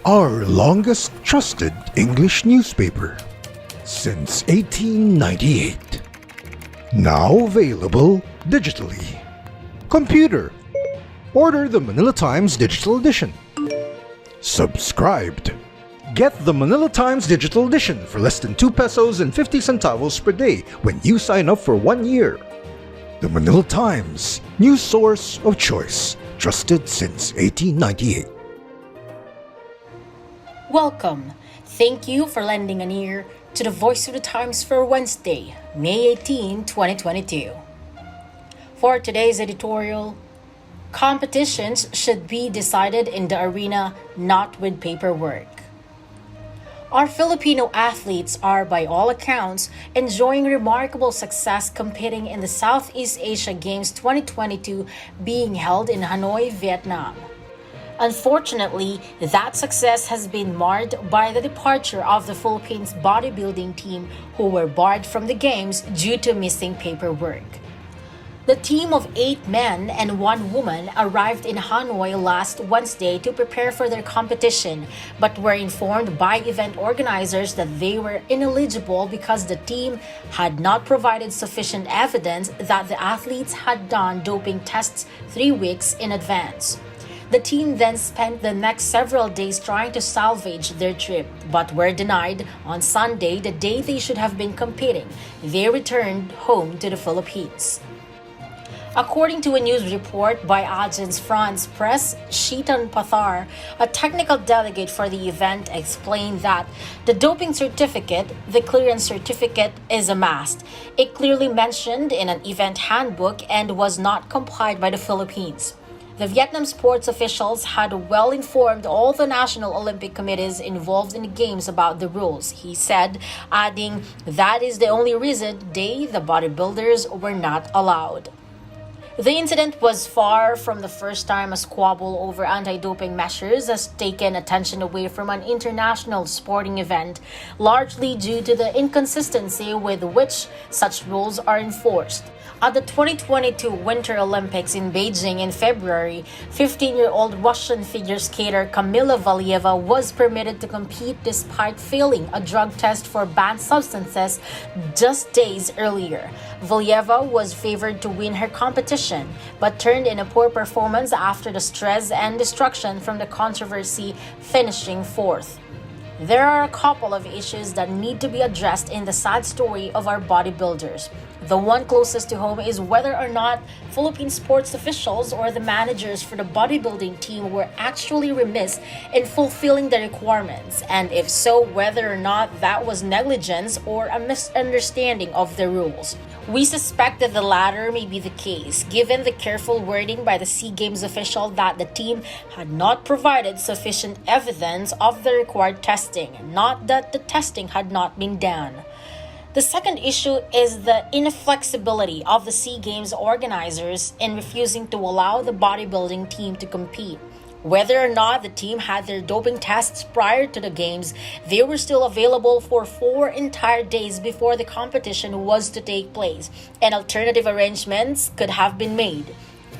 our longest trusted English newspaper since 1898. Now available digitally. Computer, order the Manila Times Digital Edition. Subscribed. Get the Manila Times Digital Edition for less than 2 pesos and 50 centavos per day when you sign up for 1 year. The Manila Times, news source of choice, trusted since 1898. Welcome. Thank you for lending an ear to the Voice of the Times for Wednesday, May 18, 2022. For today's editorial, competitions should be decided in the arena, not with paperwork. Our Filipino athletes are, by all accounts, enjoying remarkable success competing in the Southeast Asia Games 2022 being held in Hanoi, Vietnam. Unfortunately, that success has been marred by the departure of the Philippines bodybuilding team who were barred from the Games due to missing paperwork. The team of 8 men and 1 woman arrived in Hanoi last Wednesday to prepare for their competition, but were informed by event organizers that they were ineligible because the team had not provided sufficient evidence that the athletes had done doping tests 3 weeks in advance. The team then spent the next several days trying to salvage their trip, but were denied on Sunday, the day they should have been competing. They returned home to the Philippines. According to a news report by Agence France Presse, Shitan Pathar, a technical delegate for the event, explained that the doping certificate, the clearance certificate, is a must. It clearly mentioned in an event handbook and was not complied by the Philippines. The Vietnam sports officials had well informed all the national Olympic committees involved in the games about the rules, he said, adding that is the only reason the bodybuilders were not allowed. The incident was far from the first time a squabble over anti-doping measures has taken attention away from an international sporting event, largely due to the inconsistency with which such rules are enforced. At the 2022 Winter Olympics in Beijing in February, 15-year-old Russian figure skater Kamila Valieva was permitted to compete despite failing a drug test for banned substances just days earlier. Valieva was favored to win her competition, but turned in a poor performance after the stress and destruction from the controversy, finishing 4th. There are a couple of issues that need to be addressed in the sad story of our bodybuilders. The one closest to home is whether or not Philippine sports officials or the managers for the bodybuilding team were actually remiss in fulfilling the requirements, and if so, whether or not that was negligence or a misunderstanding of the rules. We suspect that the latter may be the case, given the careful wording by the SEA Games official that the team had not provided sufficient evidence of the required testing, not that the testing had not been done. The second issue is the inflexibility of the SEA Games organizers in refusing to allow the bodybuilding team to compete. Whether or not the team had their doping tests prior to the Games, they were still available for 4 entire days before the competition was to take place, and alternative arrangements could have been made.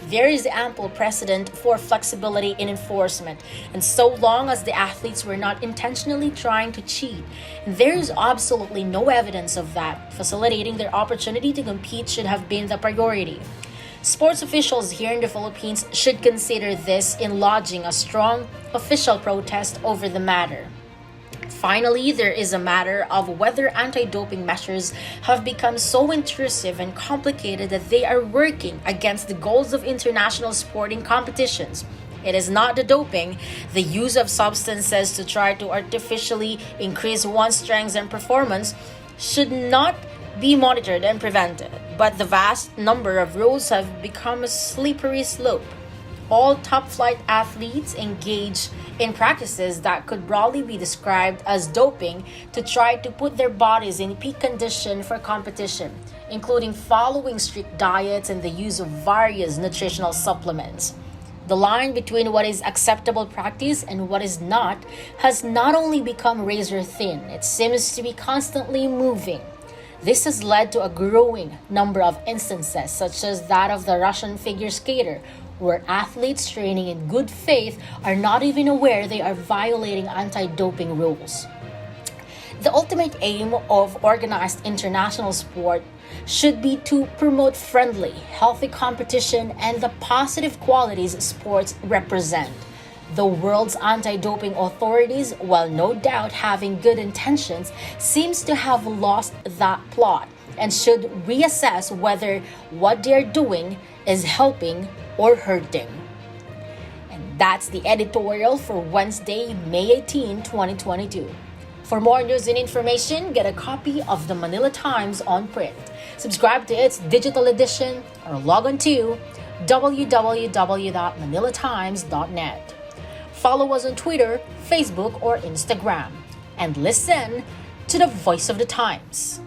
There is ample precedent for flexibility in enforcement, and so long as the athletes were not intentionally trying to cheat, there is absolutely no evidence of that. Facilitating their opportunity to compete should have been the priority. Sports officials here in the Philippines should consider this in lodging a strong official protest over the matter. Finally, there is a matter of whether anti-doping measures have become so intrusive and complicated that they are working against the goals of international sporting competitions. It is not the doping, the use of substances to try to artificially increase one's strength and performance should not be monitored and prevented, but the vast number of rules have become a slippery slope. All top-flight athletes engage in practices that could broadly be described as doping to try to put their bodies in peak condition for competition, including following strict diets and the use of various nutritional supplements. The line between what is acceptable practice and what is not has not only become razor thin, it seems to be constantly moving. This has led to a growing number of instances, such as that of the Russian figure skater, where athletes training in good faith are not even aware they are violating anti-doping rules. The ultimate aim of organized international sport should be to promote friendly, healthy competition and the positive qualities sports represent. The world's anti-doping authorities, while no doubt having good intentions, seems to have lost that plot and should reassess whether what they're doing is helping or hurting. And that's the editorial for Wednesday, May 18, 2022. For more news and information, get a copy of the Manila Times on print. Subscribe to its digital edition or log on to www.manilatimes.net. Follow us on Twitter, Facebook, or Instagram. And listen to the Voice of the Times.